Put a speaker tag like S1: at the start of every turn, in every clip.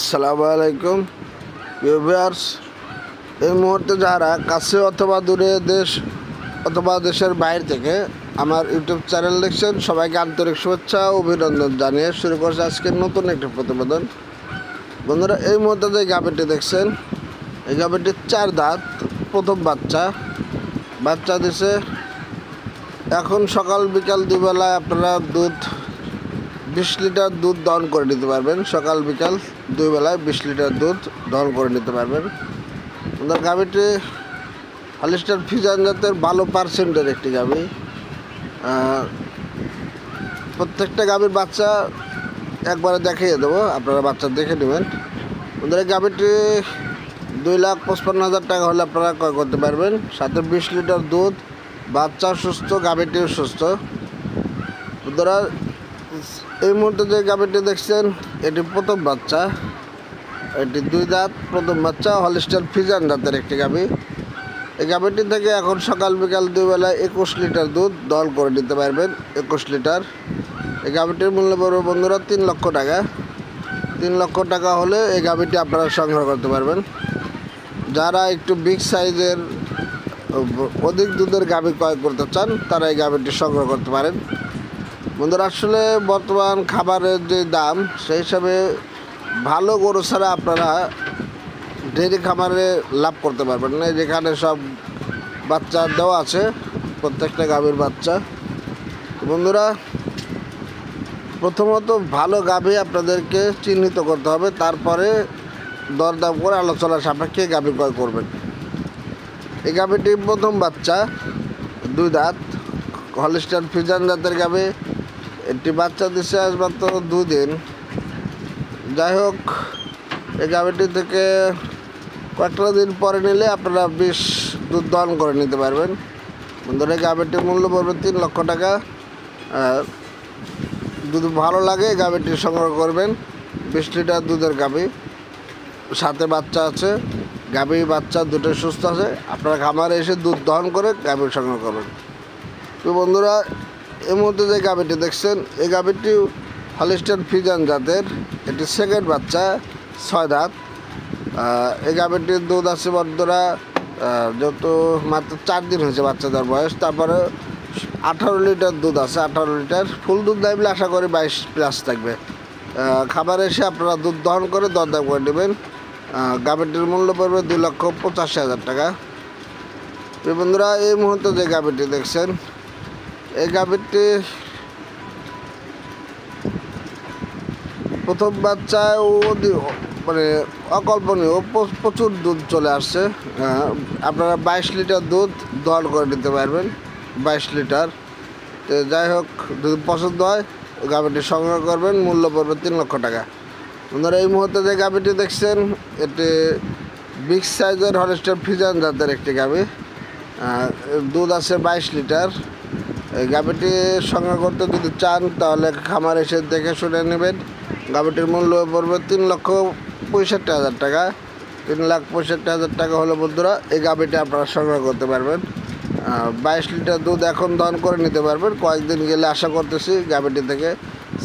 S1: আসসালামু আলাইকুম ভিউয়ার্স। এই মুহূর্তে যারা কাছে অথবা দূরে দেশ অথবা দেশের বাইরে থেকে আমার ইউটিউব চ্যানেল দেখছেন, সবাইকে আন্তরিক শুভেচ্ছা ও অভিনন্দন জানিয়ে শুরু করছে আজকের নতুন একটি প্রতিবেদন। বন্ধুরা, এই মুহূর্তে যে গাভীটি দেখছেন, এই গাভীটির 4 দাঁত, প্রথম বাচ্চা দিছে। এখন সকাল বিকাল দুবেলায় আপনারা 20 লিটার দুধ দহন করে নিতে পারবেন। সকাল বিকাল 2 বেলায় 20 লিটার দুধ দহন করে নিতে পারবেন। আমাদের গাভীটি হলিস্টাইন ফ্রিজিয়ান জাতের ভালো পার্সেন্টের একটি গাভী। প্রত্যেকটা গাভীর বাচ্চা একবারে দেখিয়ে দেবো, আপনারা বাচ্চা দেখে নেবেন। আমাদের এই গাভীটি 2,55,000 টাকা হলে আপনারা ক্রয় করতে পারবেন। সাথে 20 লিটার দুধ, বাচ্চা সুস্থ, গাভীটিও সুস্থ। বন্ধুরা, এই মুহূর্তে যে গাভীটি দেখছেন, এটি প্রথম বাচ্চা। এটি 2 দাঁত, প্রথম বাচ্চা, হলিস্টাইন ফ্রিজিয়ান জাতের একটি গাভী। এই গাভীটি থেকে এখন সকাল বিকাল 2 বেলায় 21 লিটার দুধ দহন করে নিতে পারবেন। 21 লিটার। এই গাভীটির মূল্য পড়বে বন্ধুরা 3 লক্ষ টাকা। 3 লক্ষ টাকা হলে এই গাভীটি আপনারা সংগ্রহ করতে পারবেন। যারা একটু বিগ সাইজের অধিক দুধের গাভী ক্রয় করতে চান, তারা এই গাভীটি সংগ্রহ করতে পারেন। বন্ধুরা, আসলে বর্তমান খাবারের যে দাম, সেই হিসাবে ভালো গরু ছাড়া আপনারা ডেইরি খামারে লাভ করতে পারবেন না। যেখানে সব বাচ্চা দেওয়া আছে, প্রত্যেকটা গাভীর বাচ্চা। বন্ধুরা, প্রথমত ভালো গাভী আপনাদেরকে চিহ্নিত করতে হবে, তারপরে দরদাম করে আলোচনা সাপেক্ষে গাভী ক্রয় করবেন। এই গাভীটি প্রথম বাচ্চা, 2 দাঁত, হলিস্টাইন ফ্রিজিয়ান জাতের গাভী। একটি বাচ্চা দিচ্ছে আজ মাত্র 2 দিন। যাই হোক, এই গাভীটি থেকে কয়েকটা দিন পরে নিলে আপনারা 20 দুধ দহন করে নিতে পারবেন। বন্ধুরা, এই গাভীটির মূল্য পড়বে 3 লক্ষ টাকা। যদি ভালো লাগে গাভীটি সংগ্রহ করবেন। 20 লিটার দুধের গাভী, সাথে বাচ্চা আছে। গাভী বাচ্চা দুটোই সুস্থ আছে। আপনারা খামারে এসে দুধ দহন করে গাভী সংগ্রহ করবেন। তো বন্ধুরা, এই মুহূর্তে যে গাভীটি দেখছেন, এই গাভীটি হলিস্টাইন ফ্রিজিয়ান জাতের। এটি সেকেন্ড বাচ্চা, 6 দাঁত। এই গাভীটির দুধ আছে বন্ধুরা, যত মাত্র 4 দিন হয়েছে বাচ্চা দেওয়ার বয়স। তারপরে 18 লিটার দুধ আছে। 18 লিটার ফুল দুধ দেবে, আশা করি 22+ থাকবে। খাবারে এসে আপনারা দুধ দহন করে দরদাম করে নেবেন। গাভীটির মূল্য পড়বে 2,85,000 টাকা। বন্ধুরা, এই মুহূর্তে যে গাভীটি দেখছেন, এই গাভীটি প্রথম বাচ্চায় মানে অকল্পনীয় প্রচুর দুধ চলে আসছে। আপনারা 22 লিটার দুধ দহন করে নিতে পারবেন। 22 লিটার। তো যাই হোক, যদি পছন্দ হয় গাভীটি সংগ্রহ করবেন। মূল্য পড়বে 3 লক্ষ টাকা। আপনারা এই মুহূর্তে যে গাভীটি দেখছেন, এটি বিগ সাইজের হলিস্টাইন ফ্রিজিয়ান জাতের একটি গাভী। দুধ আছে 22 লিটার। এই গাভীটি সংগ্রহ করতে যদি চান, তাহলে খামার এসে দেখে শুনে নেবেন। গাভীটির মূল্য পড়বে 3,65,000 টাকা। 3,65,000 টাকা হলে বন্ধুরা এই গাভীটি আপনারা সংগ্রহ করতে পারবেন। 22 লিটার দুধ এখন দহন করে নিতে পারবেন। কয়েকদিন গেলে আশা করতেছি গাভীটি থেকে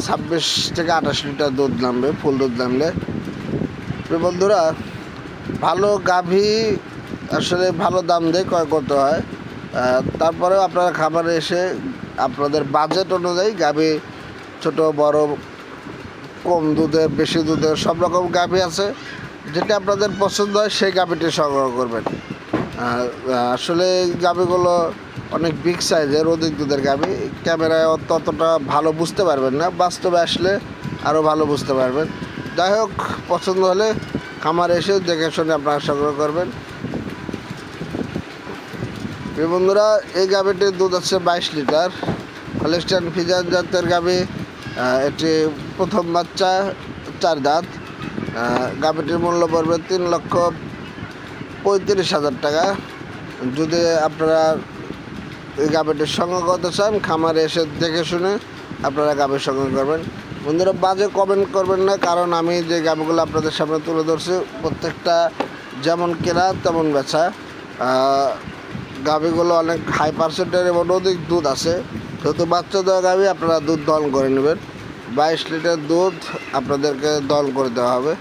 S1: 26 থেকে 28 লিটার দুধ নামবে, ফুল দুধ নামলে। বন্ধুরা, ভালো গাভী আসলে ভালো দাম দিয়ে ক্রয় করতে হয়। তারপরেও আপনারা খামারে এসে আপনাদের বাজেট অনুযায়ী গাভী, ছোট বড়, কম দুধের, বেশি দুধের, সব রকম গাভী আছে। যেটা আপনাদের পছন্দ হয় সেই গাভীটি সংগ্রহ করবেন। আসলে গাভীগুলো অনেক বিগ সাইজের, অধিক দুধের গাভী। ক্যামেরায় ততটা ভালো বুঝতে পারবেন না, বাস্তবে আসলে আরও ভালো বুঝতে পারবেন। যাই হোক, পছন্দ হলে খামারে এসে দেখে শুনে আপনারা সংগ্রহ করবেন। বন্ধুরা, এই গাভীটির দুধ আছে 22 লিটার, হলিস্টাইন ফ্রিজিয়ান জাতের গাভী। এটি প্রথম বাচ্চা, 4 দাঁত। গাভীটির মূল্য পড়বে 3,35,000 টাকা। যদি আপনারা এই গাভীটির সংগ্রহ করতে চান, খামারে এসে দেখে শুনে আপনারা গাভী সংগ্রহ করবেন। বন্ধুরা, বাজে কমেন্ট করবেন না, কারণ আমি যে গাভীগুলো আপনাদের সামনে তুলে ধরছি, প্রত্যেকটা যেমন কেনা তেমন বেচা। গাভীগুলো অনেক হাই পার্সেন্টের এবং অধিক দুধ আছে। যেহেতু বাচ্চা দেওয়া গাভী, আপনারা দুধ দহন করে নেবেন। 22 লিটার দুধ আপনাদেরকে দহন করে দেওয়া হবে।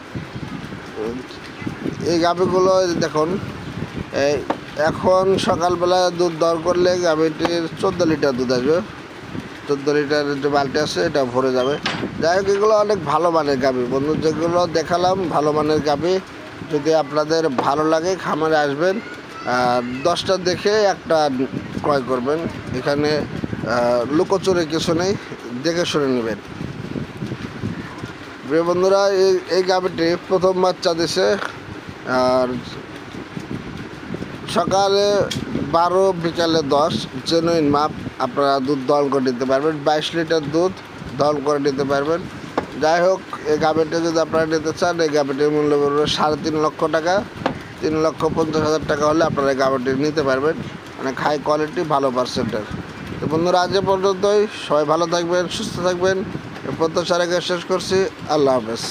S1: এই গাভীগুলো দেখুন, এই এখন সকালবেলা দুধ দর করলে গাভীটির 14 লিটার দুধ আসবে। 14 লিটারের যে বালতি আছে এটা ভরে যাবে। যাই হোক, এগুলো অনেক ভালো মানের গাভী বন্ধু, যেগুলো দেখালাম ভালো মানের গাভী। যদি আপনাদের ভালো লাগে খামারে আসবেন, আর 10টা দেখে একটা ক্রয় করবেন। এখানে লুকোচুরি কিছু নেই, দেখে শুনে নেবেন। প্রিয় বন্ধুরা, এই গাভীটি প্রথম বাচ্চা দিছে, আর সকালে 12 বিকালে 10 জেনুইন মাপ। আপনারা দুধ দহন করে নিতে পারবেন, 22 লিটার দুধ দহন করে নিতে পারবেন। যাই হোক, এই গাভীটি যদি আপনারা নিতে চান, এই গাভীটির মূল্য পড়বে 3.5 লক্ষ টাকা। 3,50,000 টাকা হলে আপনারা এই গাভীটি নিতে পারবেন। অনেক হাই কোয়ালিটি, ভালো পার্সেন্টের। তো বন্ধুরা, আজ এ পর্যন্তই। সবাই ভালো থাকবেন, সুস্থ থাকবেন। এ প্রত্যাশা রেখে শেষ করছি। আল্লাহ হাফেজ।